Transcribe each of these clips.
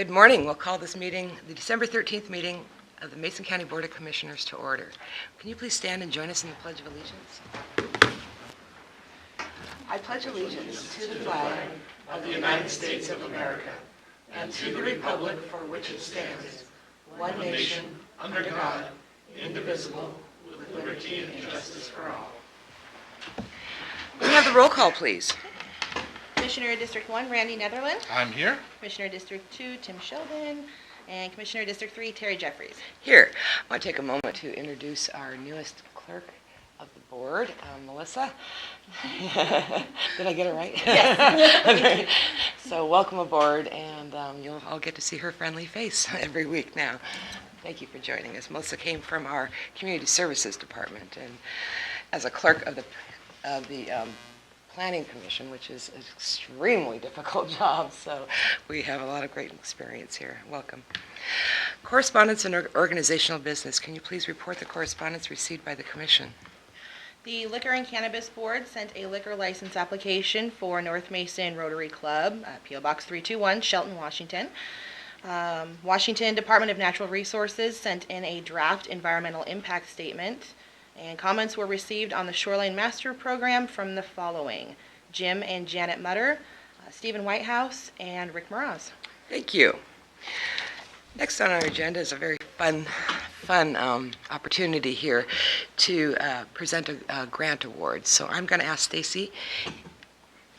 Good morning. We'll call this meeting, the December 13th meeting of the Mason County Board of Commissioners to order. Can you please stand and join us in the Pledge of Allegiance? I pledge allegiance to the flag of the United States of America and to the republic for which it stands, one nation, under God, indivisible, with liberty and justice for all. Can we have the roll call, please? Commissioner District 1, Randy Netherland. I'm here. Commissioner District 2, Tim Sheldon. And Commissioner District 3, Terry Jeffries. Here. I want to take a moment to introduce our newest clerk of the board, Melissa. Did I get it right? Yes. Okay. So welcome aboard, and you'll all get to see her friendly face every week now. Thank you for joining us. Melissa came from our Community Services Department, and as a clerk of the Planning Commission, which is an extremely difficult job, so we have a lot of great experience here. Welcome. Correspondence and organizational business. Can you please report the correspondence received by the Commission? The Liquor and Cannabis Board sent a liquor license application for North Mason Rotary Club, P.O. Box 321, Shelton, Washington. Washington Department of Natural Resources sent in a draft environmental impact statement, and comments were received on the Shoreline Master Program from the following: Jim and Janet Mutter, Stephen Whitehouse, and Rick Moraz. Thank you. Next on our agenda is a very fun opportunity here to present a grant award. So I'm going to ask Stacy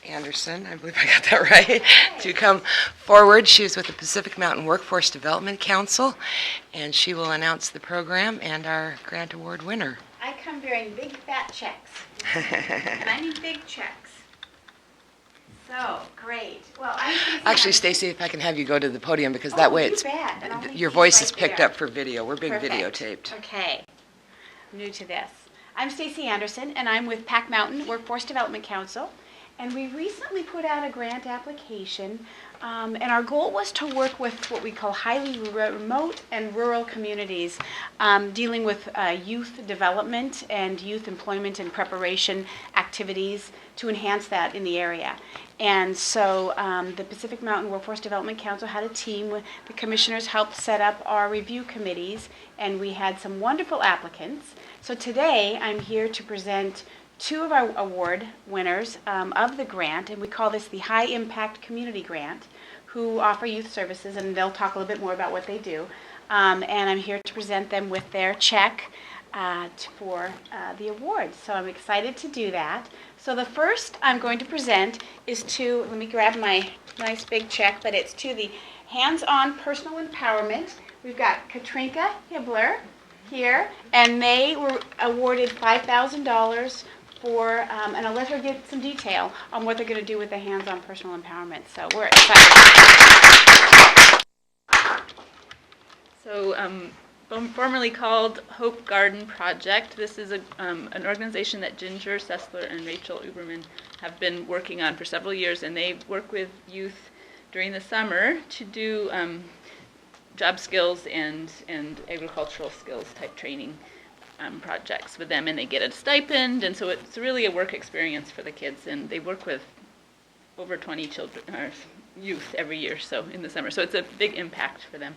Anderson, I believe I got that right, to come forward. She's with the Pacific Mountain Workforce Development Council, and she will announce the program and our grant award winner. I come bearing big fat checks, and I need big checks. So, great. Well, I'm Stacey Actually, Anderson. Stacy, if I can have you go to the podium, because that way you it's bet. And I'll make your these voice right is picked there. up for video. We're being Perfect. videotaped. Okay. I'm new to this. I'm Stacey Anderson, and I'm with Pac Mountain Workforce Development Council. And we recently put out a grant application, and our goal was to work with what we call highly remote and rural communities, dealing with youth development and youth employment and preparation activities to enhance that in the area. And so the Pacific Mountain Workforce Development Council had a team. The commissioners helped set up our review committees, and we had some wonderful applicants. So today I'm here to present two of our award winners of the grant, and we call this the High Impact Community Grant, who offer youth services, and they'll talk a little bit more about what they do. And I'm here to present them with their check for the award. So I'm excited to do that. So the first I'm going to present is to, let me grab my nice big check, but it's to the Hands-On Personal Empowerment. We've got Katrinka Hibbler here, and they were awarded $5,000 for, and I'll let her give some detail on what they're going to do with the hands-on personal empowerment. So we're excited. So, formerly called Hope Garden Project. This is an organization that Ginger Sessler and Rachel Uberman have been working on for several years, and they work with youth during the summer to do job skills and agricultural skills type training projects with them, and they get a stipend, and so it's really a work experience for the kids, and they work with over 20 children or youth every year, so in the summer, so it's a big impact for them,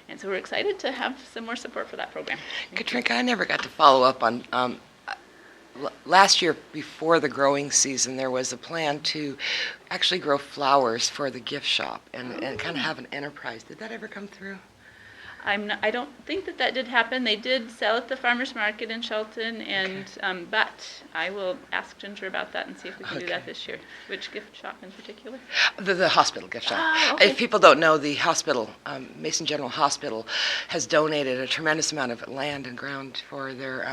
and so we're excited to have some more support for that program. Katrinka, I never got to follow up on, last year before the growing season, there was a plan to actually grow flowers for the gift shop and kind of have an enterprise. Did that ever come through? I don't think that did happen. They did sell at the farmers market in Shelton, and but I will ask Ginger about that and see if we can do that this year. Which gift shop in particular? The hospital gift shop. Oh, okay. If people don't know, the hospital, Mason General Hospital, has donated a tremendous amount of land and ground for their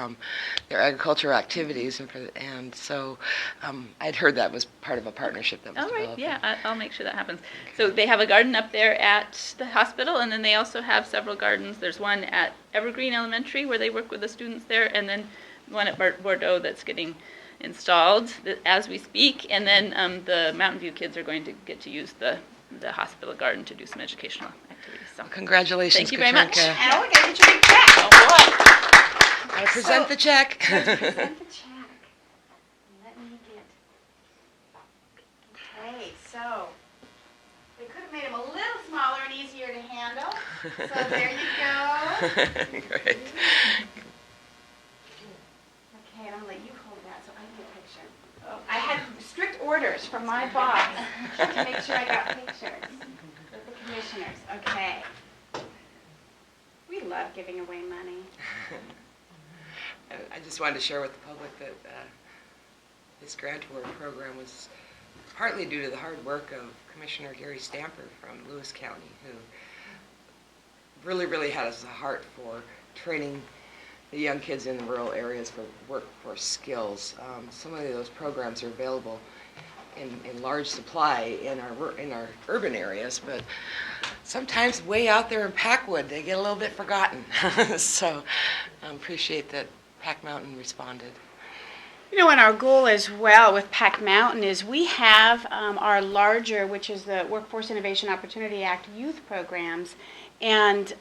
agricultural activities, and so I'd heard that was part of a partnership that was All right, developed. yeah, I'll make sure that happens. So they have a garden up there at the hospital, and then they also have several gardens. There's one at Evergreen Elementary where they work with the students there, and then one at Bordeaux that's getting installed as we speak, and then the Mountain View kids are going to get to use the hospital garden to do some educational activities. So Congratulations, thank you very much. Katrinka. And we're going to get your big check. I present the check. Present the check. Let me get. Okay, so they could have made them a little smaller and easier to So there you go. Great. Okay, and I'll let you hold that so I can get a picture. Oh, I had strict orders from my boss to make sure I got pictures with the commissioners. Okay. We love giving away money. I just wanted to share with the public that this grant award program was partly due to the hard work of Commissioner Gary Stamper from Lewis County, who really had a heart for training the young kids in the rural areas for workforce skills. Some of those programs are available in large supply in our urban areas, but sometimes way out there in Packwood, they get a little bit forgotten. So I appreciate that Pack Mountain responded. You know, and our goal as well with Pack Mountain is we have our larger, which is the Workforce Innovation Opportunity Act youth programs, and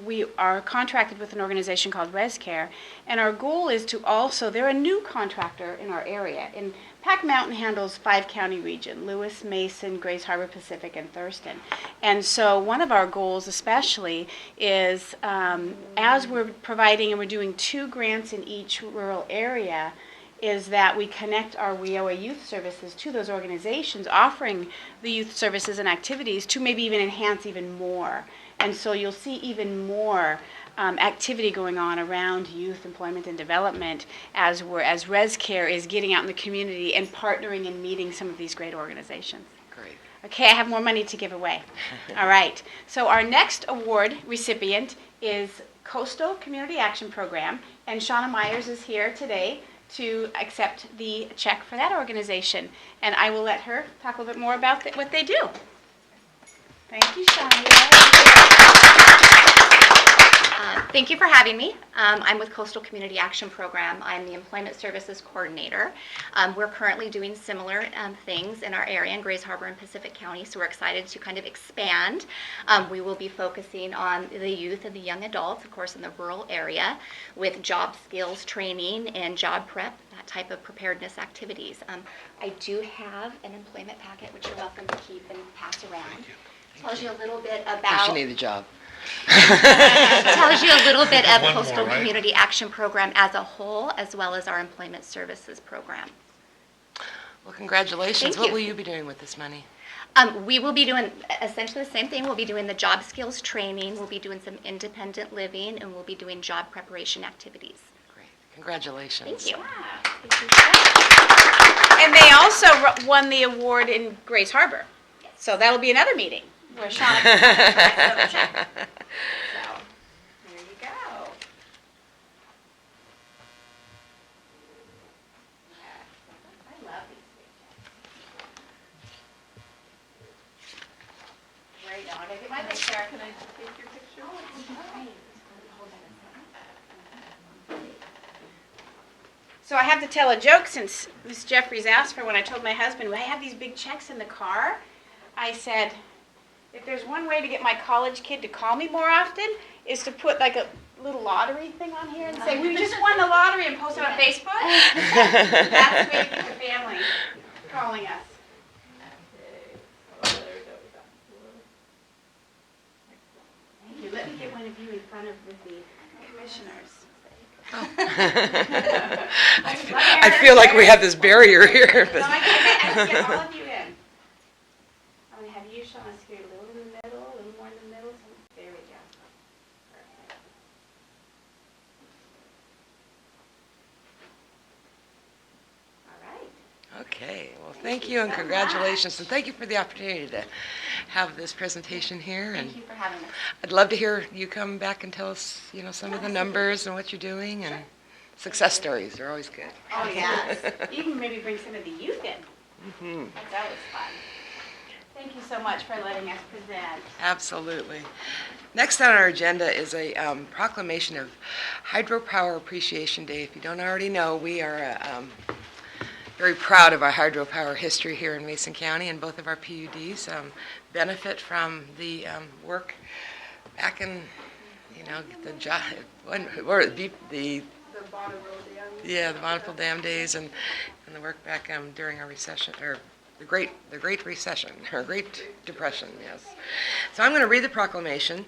we are contracted with an organization called ResCare, and our goal is to also, they're a new contractor in our area, and Pack Mountain handles 5-county region, Lewis, Mason, Grays Harbor, Pacific, and Thurston. And so one of our goals especially is as we're providing, and we're doing 2 grants in each rural area, is that we connect our WIOA youth services to those organizations, offering the youth services and activities to maybe even enhance even more. And so you'll see even more activity going on around youth employment and development as ResCare is getting out in the community and partnering and meeting some of these great organizations. Great. Okay, I have more money to give away. All right. So our next award recipient is Coastal Community Action Program, and Shauna Myers is here today to accept the check for that organization. And I will let her talk a little bit more about what they do. Thank you, Shauna. Thank you for having me. I'm with Coastal Community Action Program. I'm the Employment Services Coordinator. We're currently doing similar things in our area in Grays Harbor and Pacific County, so we're excited to kind of expand. We will be focusing on the youth and the young adults, of course, in the rural area, with job skills training and job prep, that type of preparedness activities. I do have an employment packet, which you're welcome to keep and pass around. Tells you a little bit First about... you need a job. tells you a little bit of One more, Coastal right? Community Action Program as a whole, as well as our Employment Services Program. Well, congratulations. Thank What you. will you be doing with this money? We will be doing essentially the same thing. We'll be doing the job skills training, we'll be doing some independent living, and we'll be doing job preparation activities. Great. Congratulations. Thank you. And they also won the award in Grays Harbor. So that'll be another meeting where Shauna can collect another check. So, there you go. I love these big checks. Right on. I get my picture. Can I take your picture? Oh, it's great. Hold on a second. So I have to tell a joke since Miss Jeffries asked for when I told my husband, I have these big checks in the car. I said, if there's one way to get my college kid to call me more often, is to put like a little lottery thing on here and say, we just won the lottery, and post it on Facebook. That's the way to keep the family calling us. Thank you. Let me get one of you in front of the commissioners. I feel like we have this barrier here. No, I can get all of you in. I'm going to have you, Shauna, scoot a little in the middle, a little more in the middle. There we go. Perfect. All right. Okay, well, thank you and congratulations, and thank you for the opportunity to have this presentation here. And Thank you for having us. I'd love to hear you come back and tell us, some of the numbers and what you're doing, and success stories are always good. Oh, yes. You can maybe bring some of the youth in. Mhm. That's always fun. Thank you so much for letting us present. Absolutely. Next on our agenda is a proclamation of Hydropower Appreciation Day. If you don't already know, we are very proud of our hydropower history here in Mason County, and both of our PUDs benefit from the work back in, the Bonneville Dam days, and the work back during our recession, or the Great Recession, or Great Depression, yes. So I'm going to read the proclamation.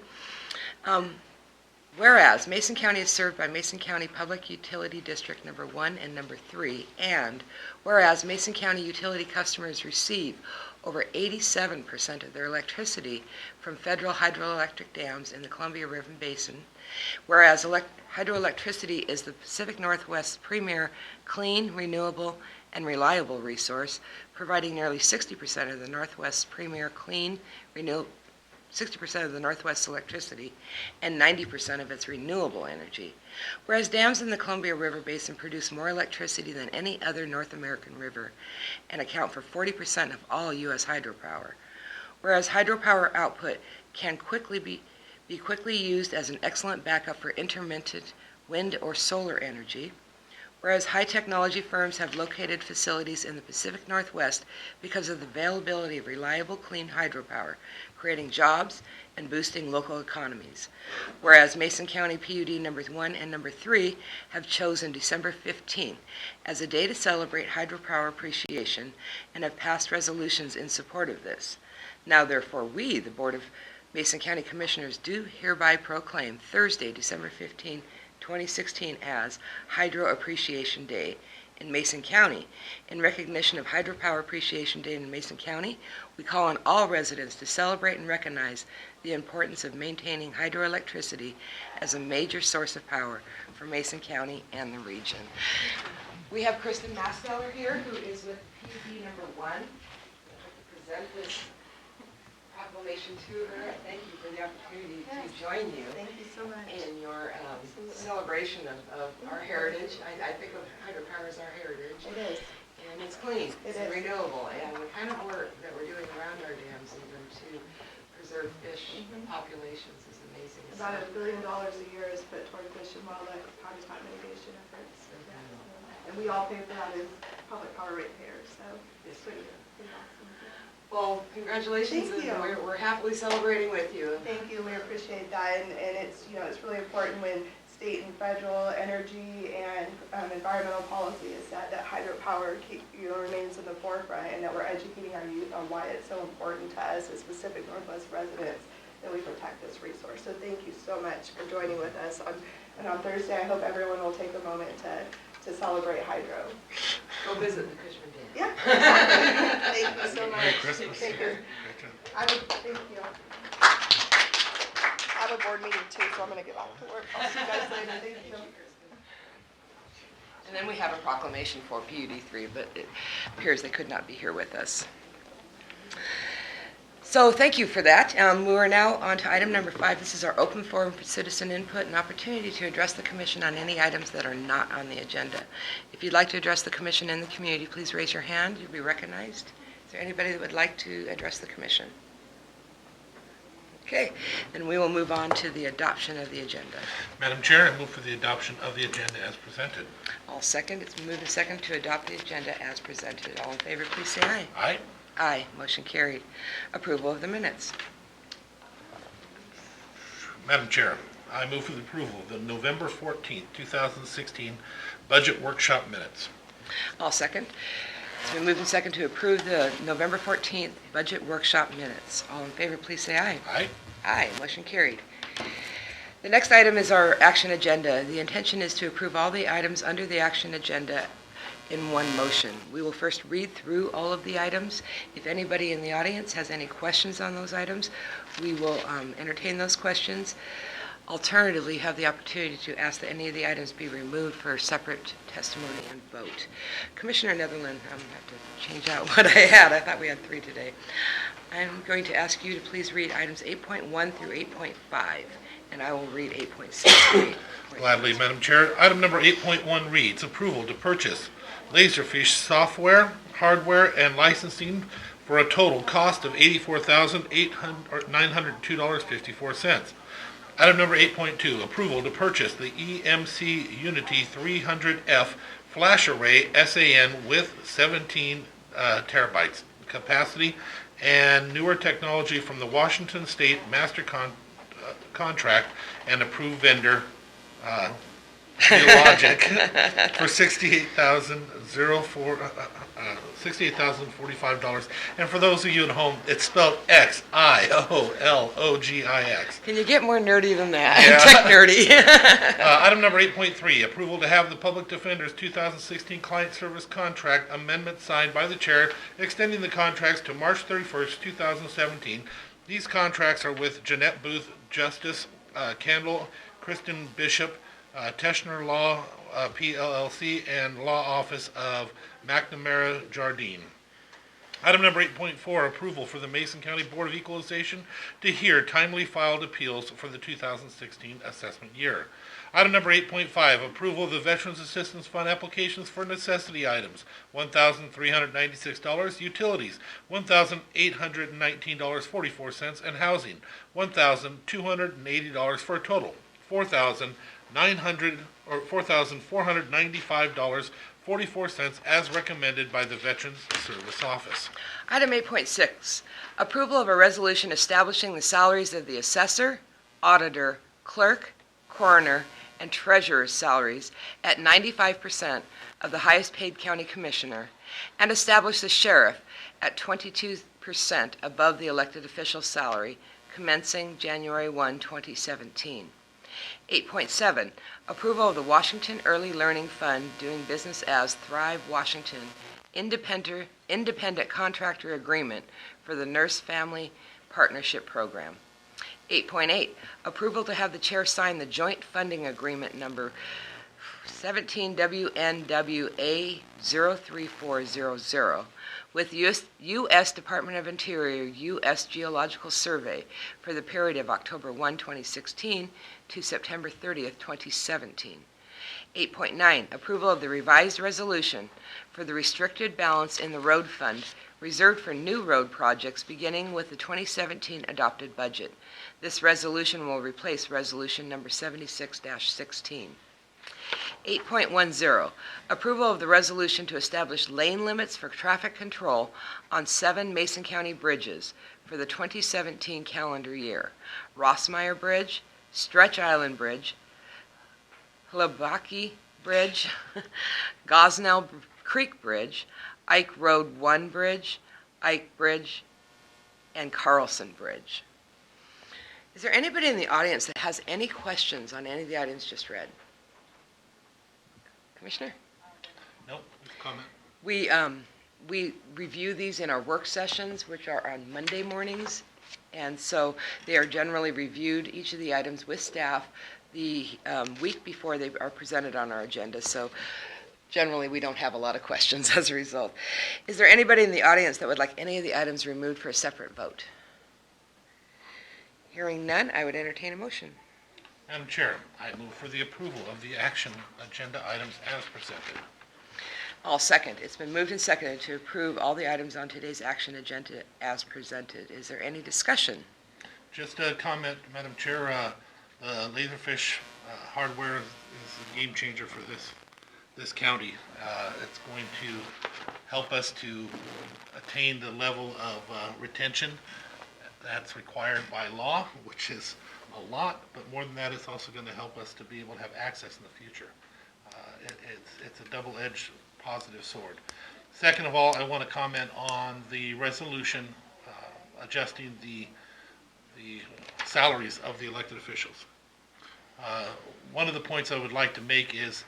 Whereas Mason County is served by Mason County Public Utility District Number 1 and Number 3, and whereas Mason County utility customers receive over 87% of their electricity from federal hydroelectric dams in the Columbia River Basin, whereas hydroelectricity is the Pacific Northwest's premier clean, renewable, and reliable resource, providing nearly 60% of the Northwest's premier clean, renewable 60% of the Northwest's electricity and 90% of its renewable energy, whereas dams in the Columbia River Basin produce more electricity than any other North American river and account for 40% of all U.S. hydropower, whereas hydropower output can be quickly used as an excellent backup for intermittent wind or solar energy, whereas high-technology firms have located facilities in the Pacific Northwest because of the availability of reliable, clean hydropower, creating jobs and boosting local economies. Whereas Mason County PUD numbers 1 and number 3 have chosen December 15th as a day to celebrate hydropower appreciation and have passed resolutions in support of this. Now therefore we, the Board of Mason County Commissioners, do hereby proclaim Thursday, December 15, 2016 as Hydro Appreciation Day in Mason County. In recognition of Hydropower Appreciation Day in Mason County, we call on all residents to celebrate and recognize the importance of maintaining hydroelectricity as a major source of power for Mason County and the region. We have Kristen Masteller here, who is with PUD number 1. I'd like to present this proclamation to her. Thank you for the opportunity to join you. Thank you so much. In your celebration of our heritage. I think of hydropower as our heritage. It is. And it's clean, It it's is. renewable, and the kind of work that we're doing around our dams even to preserve fish populations is amazing. About $1 billion a year is put toward fish and wildlife habitat mitigation efforts. Yeah. And we all pay for that as public power ratepayers, so it's pretty awesome. Well, congratulations, Thank you. and we're happily celebrating with you. Thank you, we appreciate that, and it's, it's really important when state and federal energy and environmental policy is set that hydropower remains in the forefront, and that we're educating our youth on why it's so important to us as Pacific Northwest residents that we protect this resource. So thank you so much for joining with us and on Thursday. I hope everyone will take a moment to celebrate hydro. Go visit the Cushman Dam. Yeah. Thank you so much. Merry Christmas. Thank you. Thank you. I have a board meeting too, so I'm going to get back to work. I'll see you guys later. Thank you. And then we have a proclamation for PUD 3, but it appears they could not be here with us. So thank you for that. We are now on to item number 5. This is our open forum for citizen input and opportunity to address the commission on any items that are not on the agenda. If you'd like to address the commission and the community, please raise your hand. You'll be recognized. Is there anybody that would like to address the commission? Okay, then we will move on to the adoption of the agenda. Madam Chair, I move for the adoption of the agenda as presented. I'll second. It's moved and second to adopt the agenda as presented. All in favor, please say aye. Aye. Aye. Motion carried. Approval of the minutes. Madam Chair, I move for the approval of the November 14th, 2016 Budget Workshop minutes. I'll second. It's been moved and second to approve the November 14th Budget Workshop minutes. All in favor, please say aye. Aye. Aye. Motion carried. The next item is our action agenda. The intention is to approve all the items under the action agenda in one motion. We will first read through all of the items. If anybody in the audience has any questions on those items, we will entertain those questions. Alternatively, you have the opportunity to ask that any of the items be removed for separate testimony and vote. Commissioner Netherland, I'm going to have to change out what I had. I thought we had 3 today. I'm going to ask you to please read items 8.1 through 8.5, and I will read 8.6 through 8.6. Gladly, Madam Chair. Item number 8.1 reads, approval to purchase Laserfish software, hardware, and licensing for a total cost of $84,902.54. Item number 8.2, approval to purchase the EMC Unity 300F flash array SAN with 17 terabytes capacity and newer technology from the Washington State Master Contract and approved vendor Geologic for $68,045. And for those of you at home, it's spelled Xiologix. Can you get more nerdy than that? Yeah. Tech nerdy. Item number 8.3, approval to have the Public Defender's 2016 Client Service Contract Amendment signed by the Chair, extending the contracts to March 31st, 2017. These contracts are with Jeanette Booth, Justice Candle, Kristen Bishop, Teschner Law PLLC, and Law Office of McNamara Jardine. Item number 8.4, approval for the Mason County Board of Equalization to hear timely filed appeals for the 2016 assessment year. Item number 8.5, approval of the Veterans Assistance Fund applications for necessity items, $1,396, utilities, $1,819.44, and housing, $1,280 for a total, $4,495.44 as recommended by the Veterans Service Office. Item 8.6, approval of a resolution establishing the salaries of the assessor, auditor, clerk, coroner, and treasurer's salaries at 95% of the highest paid county commissioner, and establish the sheriff at 22% above the elected official's salary, commencing January 1, 2017. 8.7, approval of the Washington Early Learning Fund doing business as Thrive Washington independent contractor agreement for the Nurse Family Partnership Program. 8.8, approval to have the chair sign the joint funding agreement number 17WNWA03400 with U.S. Department of Interior U.S. Geological Survey for the period of October 1, 2016 to September 30th, 2017. 8.9, approval of the revised resolution for the restricted balance in the road fund reserved for new road projects beginning with the 2017 adopted budget. This resolution will replace resolution number 76-16. 8.10, approval of the resolution to establish lane limits for traffic control on 7 Mason County bridges for the 2017 calendar year. Rossmeyer Bridge, Stretch Island Bridge, Hlebaki Bridge, Gosnell Creek Bridge, Ike Road 1 Bridge, Ike Bridge, and Carlson Bridge. Is there anybody in the audience that has any questions on any of the items just read? Commissioner? Nope, comment. We review these in our work sessions, which are on Monday mornings, and so they are generally reviewed, each of the items with staff, the week before they are presented on our agenda, so generally we don't have a lot of questions as a result. Is there anybody in the audience that would like any of the items removed for a separate vote? Hearing none, I would entertain a motion. Madam Chair, I move for the approval of the action agenda items as presented. I'll second. It's been moved and seconded to approve all the items on today's action agenda as presented. Is there any discussion? Just a comment, Madam Chair, the Laserfish hardware is a game changer for this county. It's going to help us to attain the level of retention that's required by law, which is a lot, but more than that, it's also going to help us to be able to have access in the future. It's a double-edged positive sword. Second of all, I want to comment on the resolution adjusting the salaries of the elected officials. One of the points I would like to make is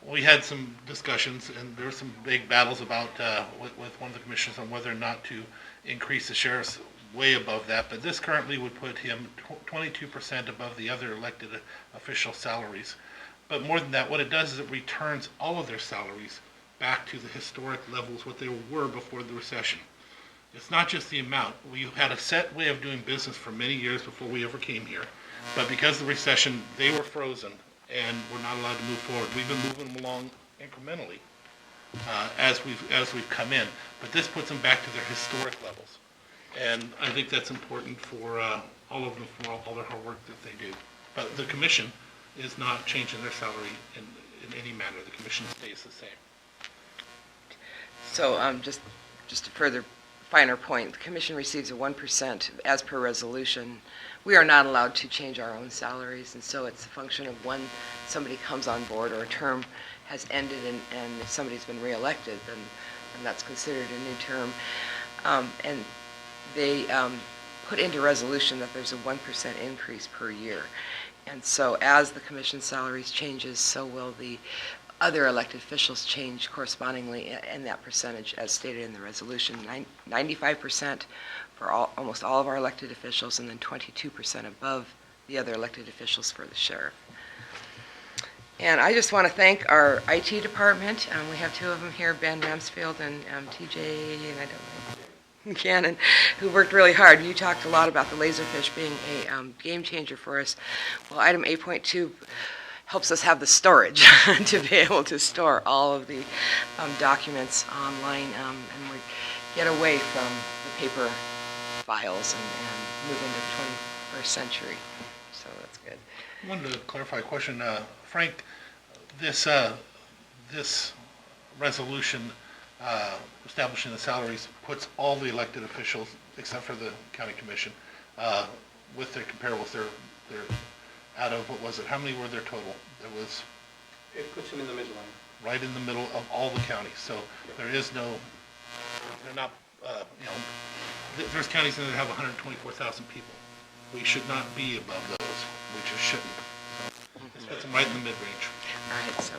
we had some discussions and there were some big battles about with one of the commissioners on whether or not to increase the sheriff's way above that, but this currently would put him 22% above the other elected official salaries. But more than that, what it does is it returns all of their salaries back to the historic levels what they were before the recession. It's not just the amount. We had a set way of doing business for many years before we ever came here, but because of the recession, they were frozen and we're not allowed to move forward. We've been moving them along incrementally as we've come in, but this puts them back to their historic levels. And I think that's important for all of them, for all their hard work that they do. But the commission is not changing their salary in any manner. The commission stays the same. So just to further finer point, the commission receives a 1% as per resolution. We are not allowed to change our own salaries, and so it's a function of when somebody comes on board or a term has ended, and if somebody's been reelected, then that's considered a new term. And they put into resolution that there's a 1% increase per year. And so as the commission salaries changes, so will the other elected officials change correspondingly in that percentage as stated in the resolution. 95% for almost all of our elected officials, and then 22% above the other elected officials for the sheriff. And I just want to thank our IT department. We have two of them here, Ben Ramsfield and TJ, and I don't know, Cannon, who worked really hard. You talked a lot about the Laserfish being a game changer for us. Well, item 8.2 helps us have the storage to be able to store all of the documents online, and we get away from the paper files and move into the 21st century. So that's good. I wanted to clarify a question. Frank, this resolution establishing the salaries puts all the elected officials, except for the county commission, with their comparables. They're out of, what was it, how many were there total? It puts them in the midline. Right in the middle of all the counties. So there is no, they're not, there's counties that have 124,000 people. We should not be above those. We just shouldn't. So this puts them right in the mid-range. All right, so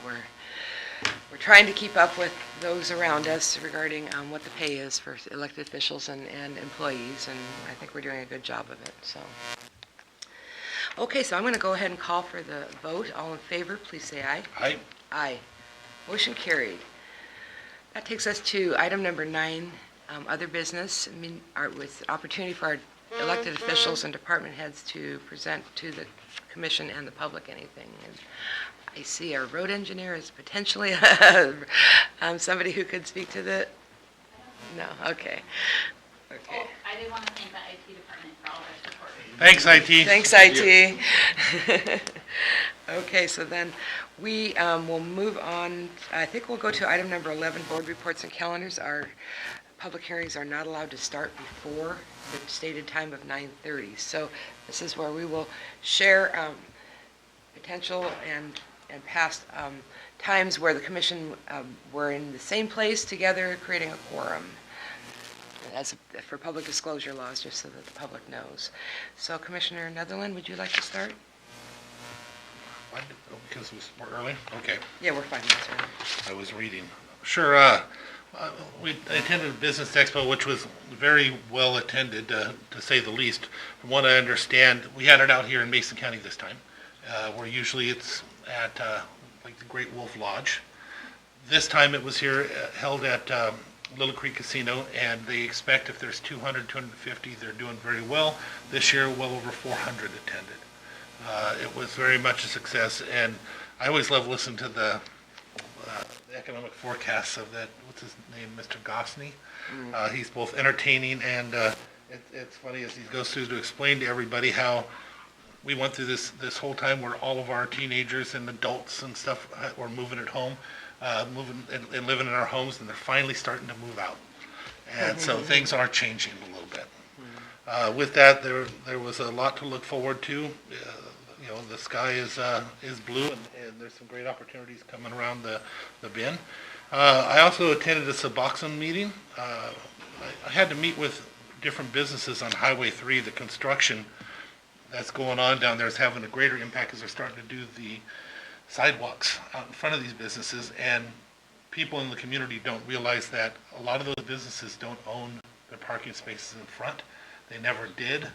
we're trying to keep up with those around us regarding what the pay is for elected officials and employees, and I think we're doing a good job of it, so. Okay, so I'm going to go ahead and call for the vote. All in favor, please say aye. Aye. Aye. Motion carried. That takes us to item number 9, other business, with opportunity for our elected officials and department heads to present to the commission and the public anything. And I see our road engineer is potentially somebody who could speak to the, no, okay. Okay. I did want to thank the IT department for all their support. Thanks, IT. Thanks, IT. Okay, so then we will move on. I think we'll go to item number 11, board reports and calendars. Our public hearings are not allowed to start before the stated time of 9:30. So this is where we will share potential and past times where the commission were in the same place together, creating a quorum. For public disclosure laws, just so that the public knows. So Commissioner Netherland, would you like to start? Because we're early? Okay. Yeah, we're 5 minutes early. I was reading. Sure. We attended a business expo, which was very well attended, to say the least. From what I understand, we had it out here in Mason County this time, where usually it's at like the Great Wolf Lodge. This time it was here, held at Little Creek Casino, and they expect if there's 200, 250, they're doing very well. This year, well over 400 attended. It was very much a success, and I always love listening to the economic forecasts of that, what's his name, Mr. Gosney. He's both entertaining, and it's funny as he goes through to explain to everybody how we went through this whole time where all of our teenagers and adults and stuff were moving at home, moving and living in our homes, and they're finally starting to move out. And so things are changing a little bit. With that, there was a lot to look forward to. The sky is blue, and there's some great opportunities coming around the bend. I also attended a Suboxone meeting. I had to meet with different businesses on Highway 3. The construction that's going on down there is having a greater impact because they're starting to do the sidewalks out in front of these businesses, and people in the community don't realize that a lot of those businesses don't own their parking spaces in front. They never did.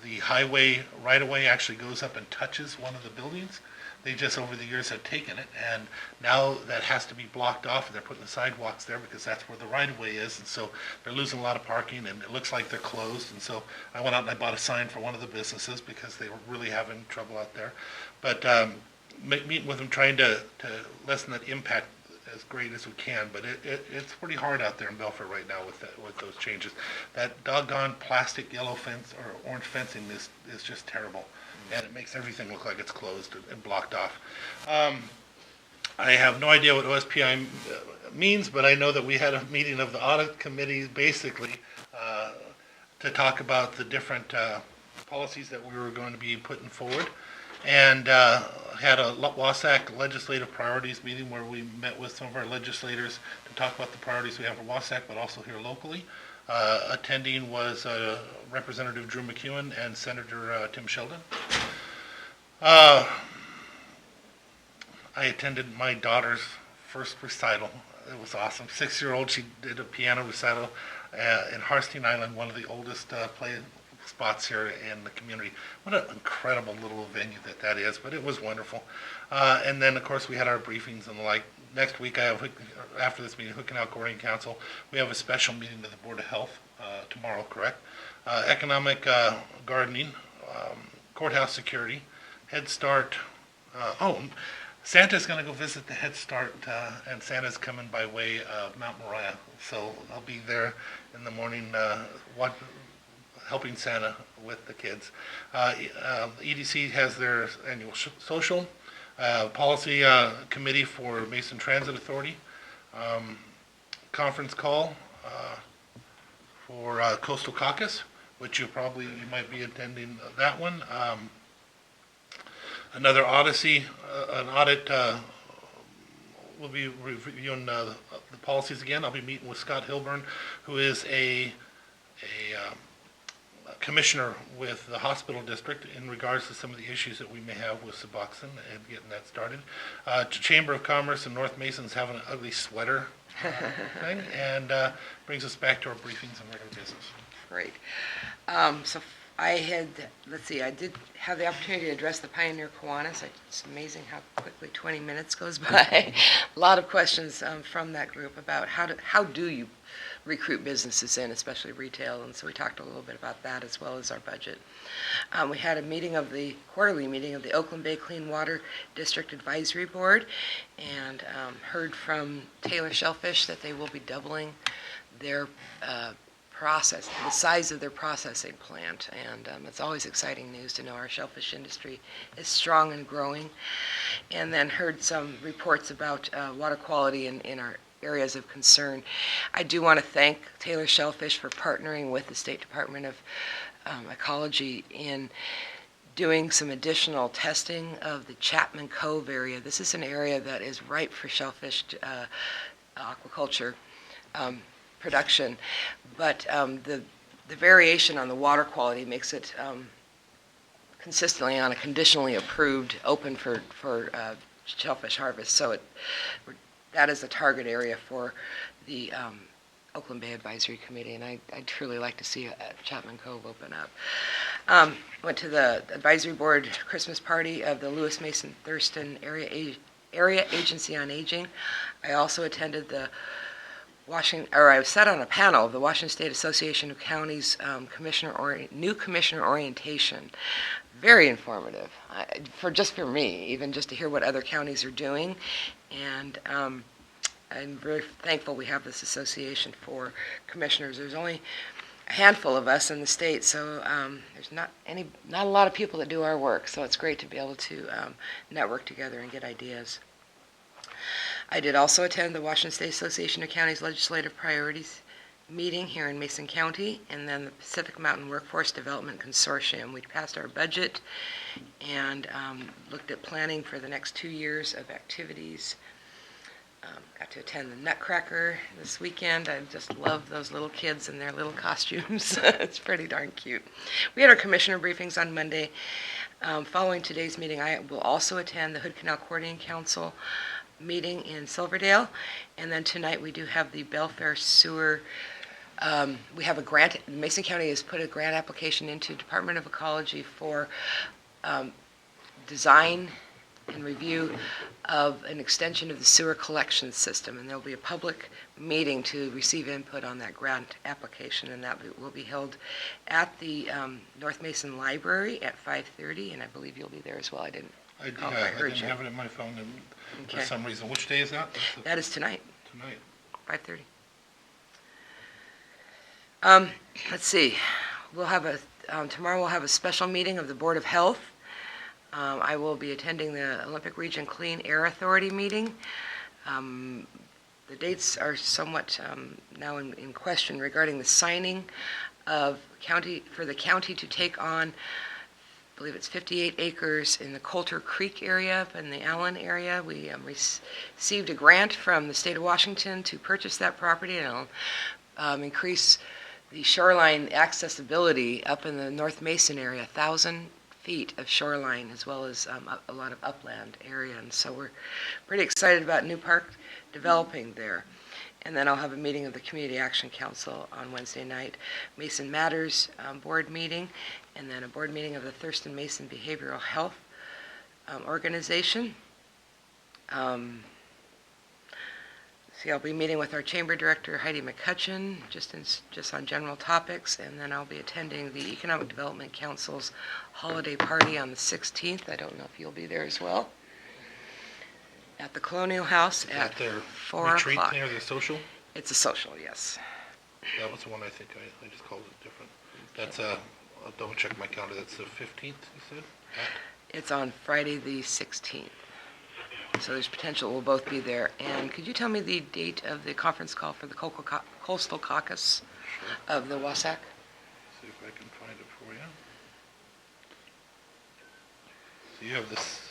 The highway right-of-way actually goes up and touches one of the buildings. They just over the years have taken it, and now that has to be blocked off, and they're putting the sidewalks there because that's where the right-of-way is, and so they're losing a lot of parking, and it looks like they're closed. And so I went out and I bought a sign for one of the businesses because they were really having trouble out there. But meeting with them, trying to lessen that impact as great as we can, but it's pretty hard out there in Belfair right now with those changes. That doggone plastic yellow fence or orange fencing is just terrible, and it makes everything look like it's closed and blocked off. I have no idea what OSPI means, but I know that we had a meeting of the audit committee, basically, to talk about the different policies that we were going to be putting forward. And had a Wasac legislative priorities meeting where we met with some of our legislators to talk about the priorities we have for Wasac, but also here locally. Attending was Representative Drew McEwen and Senator Tim Sheldon. I attended my daughter's first recital. It was awesome. 6-year-old, she did a piano recital in Harstein Island, one of the oldest play spots here in the community. What an incredible little venue that is, but it was wonderful. And then, of course, we had our briefings and the like. Next week, I have, after this meeting, Hood Canal Coordinating Council, we have a special meeting with the Board of Health tomorrow, correct? Economic gardening, courthouse security, Head Start. Santa's going to go visit the Head Start, and Santa's coming by way of Mount Moriah. So I'll be there in the morning helping Santa with the kids. EDC has their annual social. Policy committee for Mason Transit Authority. Conference call for Coastal Caucus, which you might be attending that one. Another Odyssey, an audit, we'll be reviewing the policies again. I'll be meeting with Scott Hilburn, who is a commissioner with the hospital district in regards to some of the issues that we may have with Suboxone and getting that started. Chamber of Commerce in North Mason's having an ugly sweater thing, and brings us back to our briefings and regular business. Great. So I did have the opportunity to address the Pioneer Kiwanis. It's amazing how quickly 20 minutes goes by. A lot of questions from that group about how do you recruit businesses in, especially retail, and so we talked a little bit about that as well as our budget. We had a quarterly meeting of the Oakland Bay Clean Water District Advisory Board, and heard from Taylor Shellfish that they will be doubling their the size of their processing plant, and it's always exciting news to know our shellfish industry is strong and growing. And then heard some reports about water quality in our areas of concern. I do want to thank Taylor Shellfish for partnering with the State Department of Ecology in doing some additional testing of the Chapman Cove area. This is an area that is ripe for shellfish aquaculture production, but the variation on the water quality makes it consistently on a conditionally approved, open for shellfish harvest. So that is a target area for the Oakland Bay Advisory Committee, and I'd truly like to see Chapman Cove open up. Went to the advisory board Christmas party of the Lewis Mason Thurston Area Agency on Aging. I also attended I sat on a panel of the Washington State Association of Counties new commissioner orientation. Very informative, for me, even just to hear what other counties are doing. And I'm very thankful we have this association for commissioners. There's only a handful of us in the state, so there's not a lot of people that do our work. So it's great to be able to network together and get ideas. I did also attend the Washington State Association of Counties Legislative Priorities meeting here in Mason County, and then the Pacific Mountain Workforce Development Consortium. We passed our budget and looked at planning for the next 2 years of activities. Got to attend the Nutcracker this weekend. I just love those little kids in their little costumes. It's pretty darn cute. We had our commissioner briefings on Monday. Following today's meeting, I will also attend the Hood Canal Coordinating Council meeting in Silverdale, and then tonight we do have the Belfair Sewer. We have a grant. Mason County has put a grant application into Department of Ecology for design and review of an extension of the sewer collection system, and there will be a public meeting to receive input on that grant application, and that will be held at the North Mason Library at 5:30, and I believe you'll be there as well. I didn't I didn't have it in my phone for some reason. Which day is that? That is tonight. Tonight. 5:30. Let's see. We'll have tomorrow we'll have a special meeting of the Board of Health. I will be attending the Olympic Region Clean Air Authority meeting. The dates are somewhat now in question regarding the signing of for the county to take on, I believe it's 58 acres in the Coulter Creek area up in the Allen area. We received a grant from the state of Washington to purchase that property, and it'll increase the shoreline accessibility up in the North Mason area, 1,000 feet of shoreline, as well as a lot of upland area. And so we're pretty excited about New Park developing there. And then I'll have a meeting of the Community Action Council on Wednesday night, Mason Matters board meeting, and then a board meeting of the Thurston Mason Behavioral Health Organization. I'll be meeting with our chamber director, Heidi McCutcheon, just on general topics, and then I'll be attending the Economic Development Council's holiday party on the 16th. I don't know if you'll be there as well. At the Colonial House at their 4 retreat o'clock. thing or the social? It's a social, yes. That was the one I think I just called it different. That's, I'll double check my calendar, that's the 15th, you said? It's on Friday the 16th. So there's potential we'll both be there. And could you tell me the date of the conference call for the Coastal Caucus of the Wasatch? See if I can find it for you. So you have this.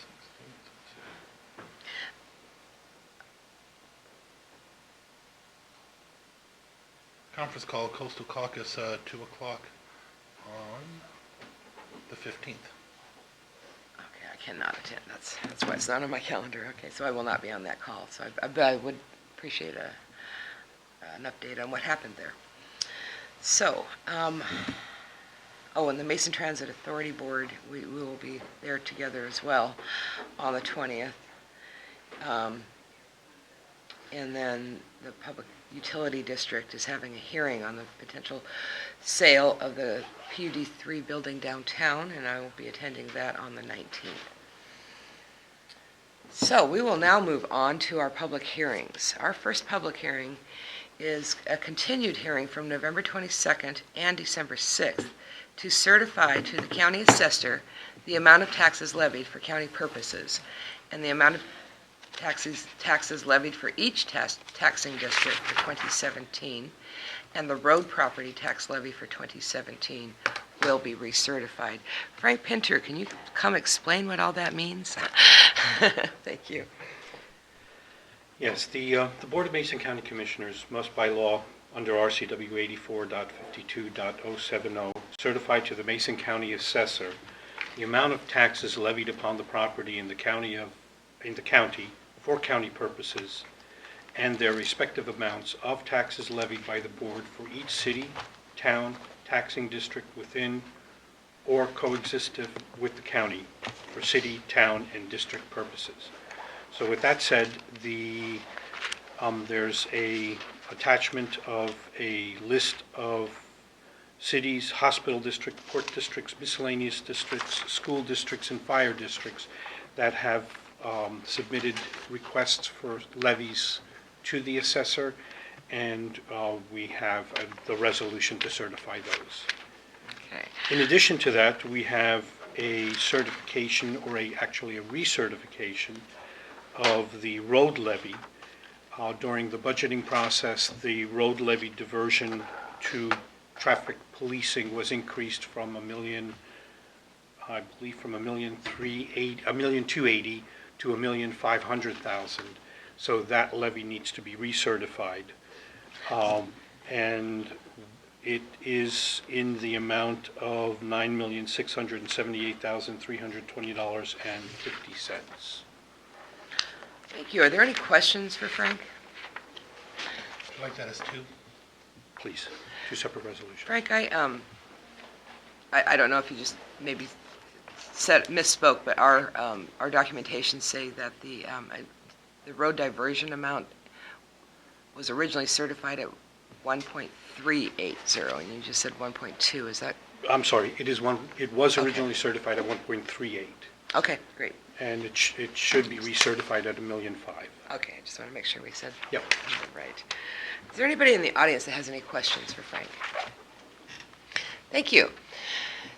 Conference call, Coastal Caucus, 2 o'clock on the 15th. Okay, I cannot attend. That's why it's not on my calendar. Okay, so I will not be on that call. So I would appreciate an update on what happened there. So, and the Mason Transit Authority Board, we will be there together as well on the 20th. And then the Public Utility District is having a hearing on the potential sale of the PUD 3 building downtown, and I will be attending that on the 19th. So we will now move on to our public hearings. Our first public hearing is a continued hearing from November 22nd and December 6th to certify to the county assessor the amount of taxes levied for county purposes and the amount of taxes levied for each taxing district for 2017, and the road property tax levy for 2017 will be recertified. Frank Pinter, can you come explain what all that means? Thank you. Yes, the Board of Mason County Commissioners must by law, under RCW 84.52.070, certify to the Mason County Assessor the amount of taxes levied upon the property in the county for county purposes, and their respective amounts of taxes levied by the board for each city, town, taxing district within or coexistive with the county for city, town, and district purposes. So with that said, there's a attachment of a list of cities, hospital districts, port districts, miscellaneous districts, school districts, and fire districts that have submitted requests for levies to the assessor, and we have the resolution to certify those. Okay. In addition to that, we have a certification, or actually a recertification of the road levy. During the budgeting process, the road levy diversion to traffic policing was increased from $1,280,000 to $1,500,000. So that levy needs to be recertified. And it is in the amount of $9,678,320.50. Thank you. Are there any questions for Frank? Would you like that as two? Please, two separate resolutions. Frank, I don't know if you just maybe misspoke, but our documentations say that the road diversion amount was originally certified at 1.380, and you just said 1.2. Is that? I'm sorry, it was originally certified at 1.38. Okay, great. And it should be recertified at $1.5 million. Okay, I just want to make sure we said Yep. right. Is there anybody in the audience that has any questions for Frank? Thank you.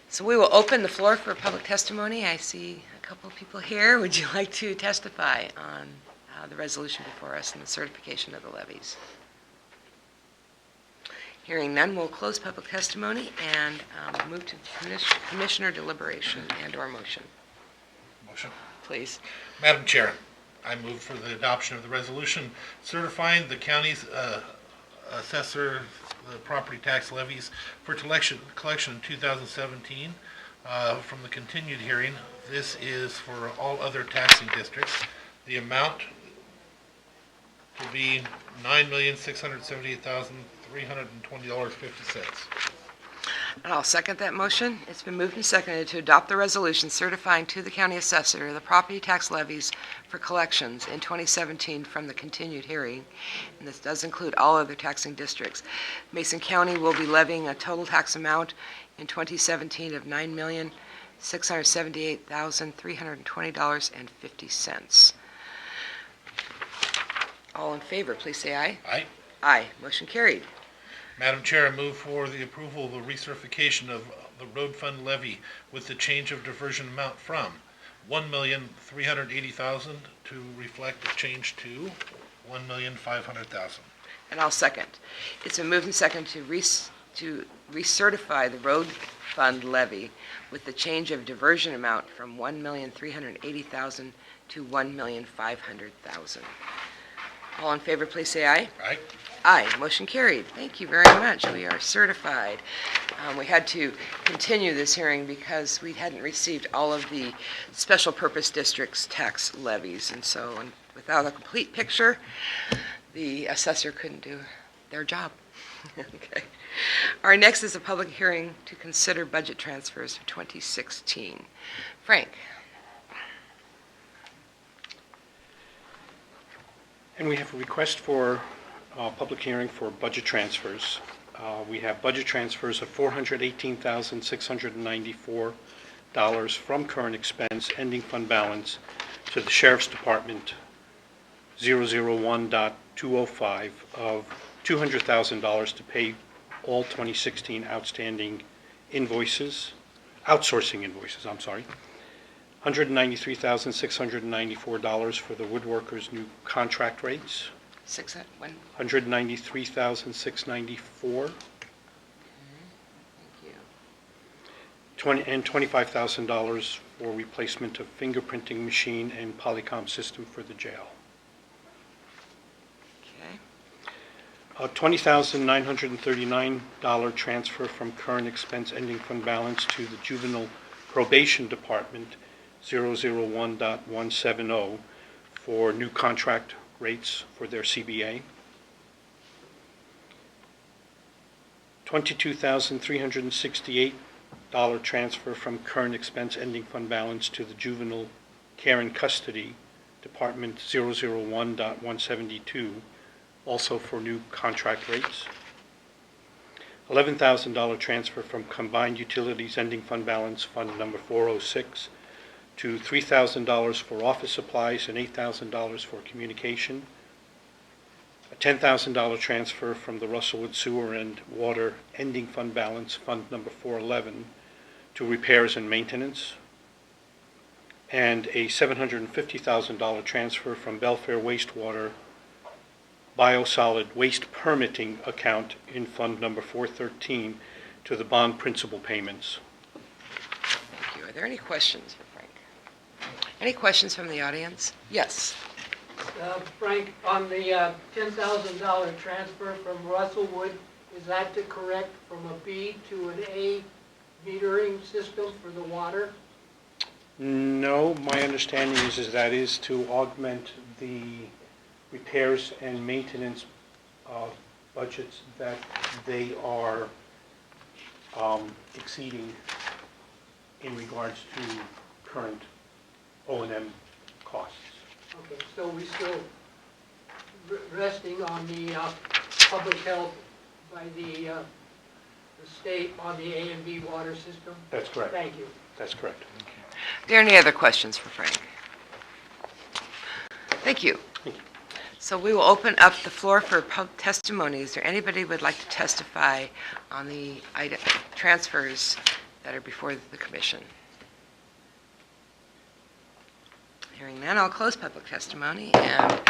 So we will open the floor for public testimony. I see a couple of people here. Would you like to testify on the resolution before us and the certification of the levies? Hearing none, we'll close public testimony and move to commissioner deliberation and/or motion. Motion. Please. Madam Chair, I move for the adoption of the resolution certifying the county's assessor the property tax levies for collection in 2017 from the continued hearing. This is for all other taxing districts. The amount to be $9,678,320.50. And I'll second that motion. It's been moved and seconded to adopt the resolution certifying to the county assessor the property tax levies for collections in 2017 from the continued hearing, and this does include all other taxing districts. Mason County will be levying a total tax amount in 2017 of $9,678,320.50. All in favor, please say aye. Aye. Aye. Motion carried. Madam Chair, I move for the approval of the recertification of the road fund levy with the change of diversion amount from $1,380,000 to reflect a change to $1,500,000. And I'll second. It's been moved and seconded to recertify the road fund levy with the change of diversion amount from $1,380,000 to $1,500,000. All in favor, please say aye. Aye. Aye. Motion carried. Thank you very much. We are certified. We had to continue this hearing because we hadn't received all of the special purpose districts tax levies, and so without a complete picture, the assessor couldn't do their job. Okay. Our next is a public hearing to consider budget transfers for 2016. Frank. And we have a request for a public hearing for budget transfers. We have budget transfers of $418,694 from current expense ending fund balance to the Sheriff's Department 001.205 of $200,000 to pay all 2016 outstanding invoices, outsourcing invoices, $193,694 for the woodworkers' new contract rates, One. $193,694, Thank you. and $25,000 for replacement of fingerprinting machine and Polycom system for the jail. Okay. A $20,939 transfer from current expense ending fund balance to the Juvenile Probation Department 001.170 for new contract rates for their CBA. $22,368 transfer from current expense ending fund balance to the Juvenile Care and Custody Department 001.172, also for new contract rates. $11,000 transfer from combined utilities ending fund balance, fund number 406, to $3,000 for office supplies and $8,000 for communication. A $10,000 transfer from the Russellwood Sewer and Water ending fund balance, fund number 411, to repairs and maintenance. And a $750,000 transfer from Belfair Wastewater Biosolid Waste Permitting account in fund number 413 to the bond principal payments. Thank you. Are there any questions for Frank? Any questions from the audience? Yes. Frank, on the $10,000 transfer from Russellwood, is that to correct from a B to an A metering system for the water? No, my understanding is that is to augment the repairs and maintenance budgets that they are exceeding in regards to current O&M costs. Okay, so we still resting on the public health by the state on the A and B water system? That's correct. Thank you. That's correct. Are there any other questions for Frank? Thank you. Thank you. So we will open up the floor for testimony. Is there anybody who would like to testify on the transfers that are before the commission? Hearing none, I'll close public testimony and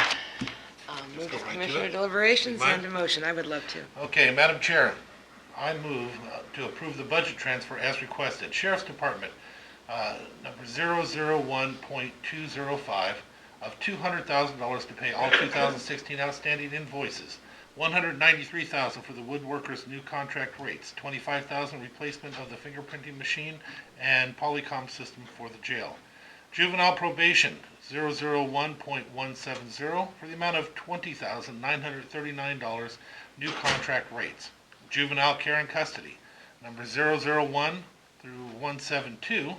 move go to right to Commissioner it. deliberations Mind? and a motion. I would love to. Okay, Madam Chair, I move to approve the budget transfer as requested. Sheriff's Department, number 001.205 of $200,000 to pay all 2016 outstanding invoices. $193,000 for the woodworkers' new contract rates. $25,000 replacement of the fingerprinting machine and Polycom system for the jail. Juvenile probation, 001.170 for the amount of $20,939 new contract rates. Juvenile care and custody, number 001 through 172,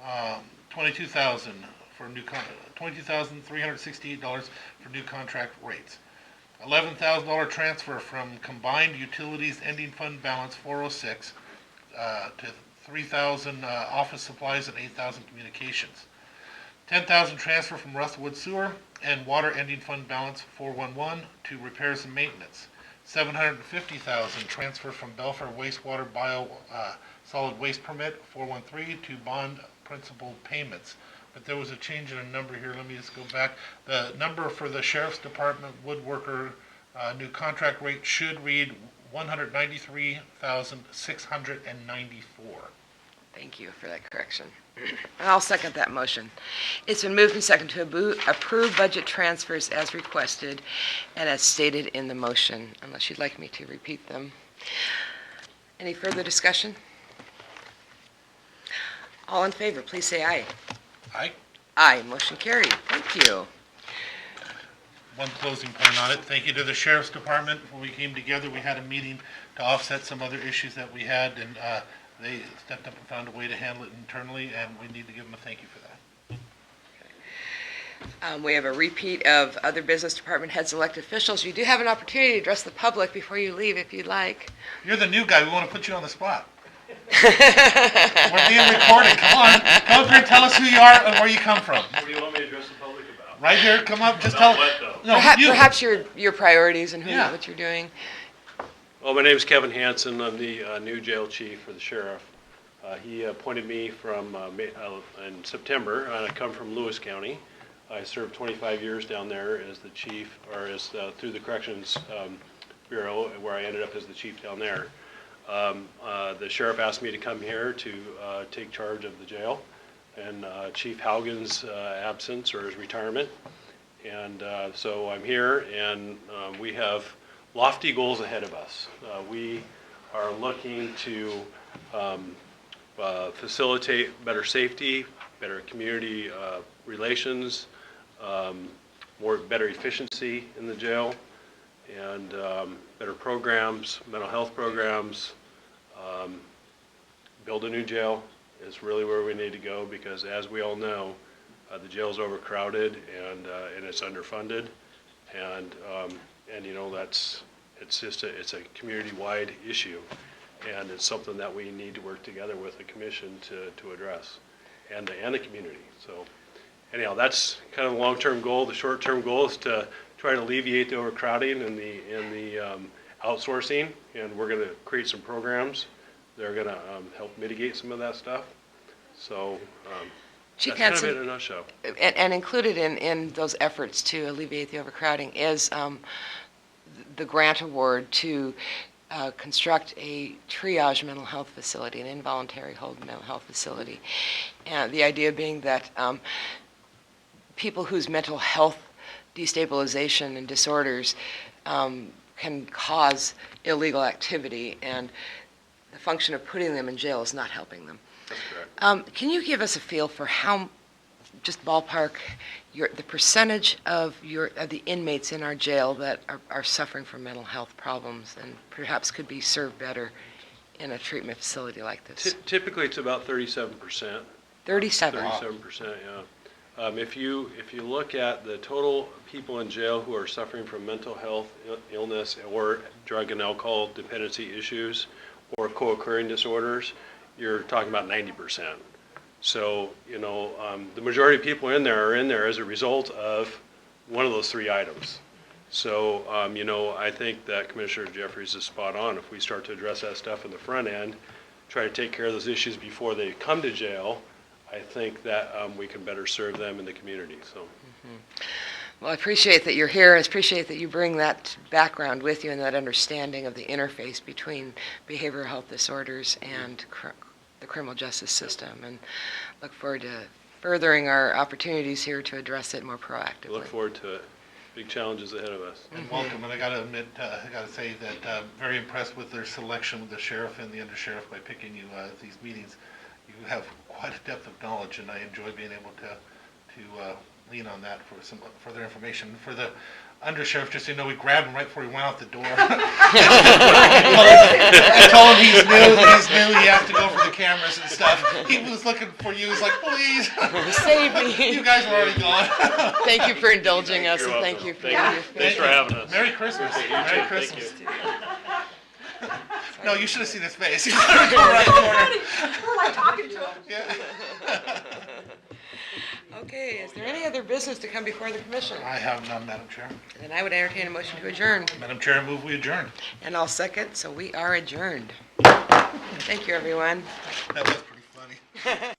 $22,000 for $22,368 for new contract rates. $11,000 transfer from combined utilities ending fund balance 406 to 3,000 office supplies and 8,000 communications. 10,000 transfer from Russellwood Sewer and water ending fund balance 411 to repairs and maintenance. 750,000 transfer from Belfair wastewater solid waste permit 413 to bond principal payments. But there was a change in a number here. Let me just go back. The number for the Sheriff's Department woodworker new contract rate should read $193,694. Thank you for that correction. And I'll second that motion. It's been moved and seconded to approve budget transfers as requested and as stated in the motion, unless you'd like me to repeat them. Any further discussion? All in favor, please say aye. Aye. Aye, motion carried. Thank you. One closing point on it. Thank you to the Sheriff's Department. When we came together, we had a meeting to offset some other issues that we had, and they stepped up and found a way to handle it internally, and we need to give them a thank you for that. We have a repeat of other business department heads, elected officials. You do have an opportunity to address the public before you leave if you'd like. You're the new guy. We want to put you on the spot. We're being recorded. Come on. Come up here and tell us who you are and where you come from. What do you want me to address the public about? Right here. Come up. Just tell. What, though? No, you. Perhaps your priorities and Yeah. what you're doing. Well, my name's Kevin Hansen. I'm the new jail chief for the sheriff. He appointed me from in September, and I come from Lewis County. I served 25 years down there as the chief, or as through the Corrections Bureau, where I ended up as the chief down there. The sheriff asked me to come here to take charge of the jail in Chief Haugen's absence or his retirement. And so I'm here, and we have lofty goals ahead of us. We are looking to facilitate better safety, better community relations, better efficiency in the jail, and better programs, mental health programs. Build a new jail is really where we need to go, because as we all know, the jail's overcrowded and it's underfunded, and you know it's a community-wide issue, and it's something that we need to work together with the commission to address, and the community. So anyhow, that's kind of the long-term goal. The short-term goal is to try to alleviate the overcrowding and the outsourcing, and we're going to create some programs that are going to help mitigate some of that stuff. So Chief that's kind of Hansen, it in a nutshell. and included in those efforts to alleviate the overcrowding is the grant award to construct a triage mental health facility, an involuntary hold mental health facility. And the idea being that people whose mental health destabilization and disorders can cause illegal activity, and the function of putting them in jail is not helping them. That's correct. Can you give us a feel for how, just ballpark, the percentage of the inmates in our jail that are suffering from mental health problems and perhaps could be served better in a treatment facility like this? Typically, it's about 37%. 37. 37%, yeah. If you look at the total people in jail who are suffering from mental health illness or drug and alcohol dependency issues or co-occurring disorders, you're talking about 90%. So, you know, the majority of people in there are in there as a result of one of those three items. So, you know, I think that Commissioner Jeffries is spot on. If we start to address that stuff in the front end, try to take care of those issues before they come to jail, I think that we can better serve them in the community, so. Well, I appreciate that you're here. I appreciate that you bring that background with you and that understanding of the interface between behavioral health disorders and the criminal justice system, and look forward to furthering our opportunities here to address it more proactively. We look forward to it. Big challenges ahead of us. And welcome, and I gotta admit, I gotta say that very impressed with their selection with the sheriff and the undersheriff by picking you at these meetings. You have quite a depth of knowledge, and I enjoy being able to lean on that for some further information. For the undersheriff, just so you know, we grabbed him right before he went out the door. I told him he's new, he has to go for the cameras and stuff. He was looking for you, he's like, please. Save me. You guys were already gone. Thank you for indulging us, You're and welcome. thank you for Thanks for having us. Merry Christmas. Merry Thank Christmas. you. No, you should have seen his face. He was right corner. We're like talking to him. Yeah. Okay, is there any other business to come before the commission? I have none, Madam Chair. Then I would entertain a motion to adjourn. Madam Chair, I move we adjourn. And I'll second, so we are adjourned. Thank you, everyone. That was pretty funny.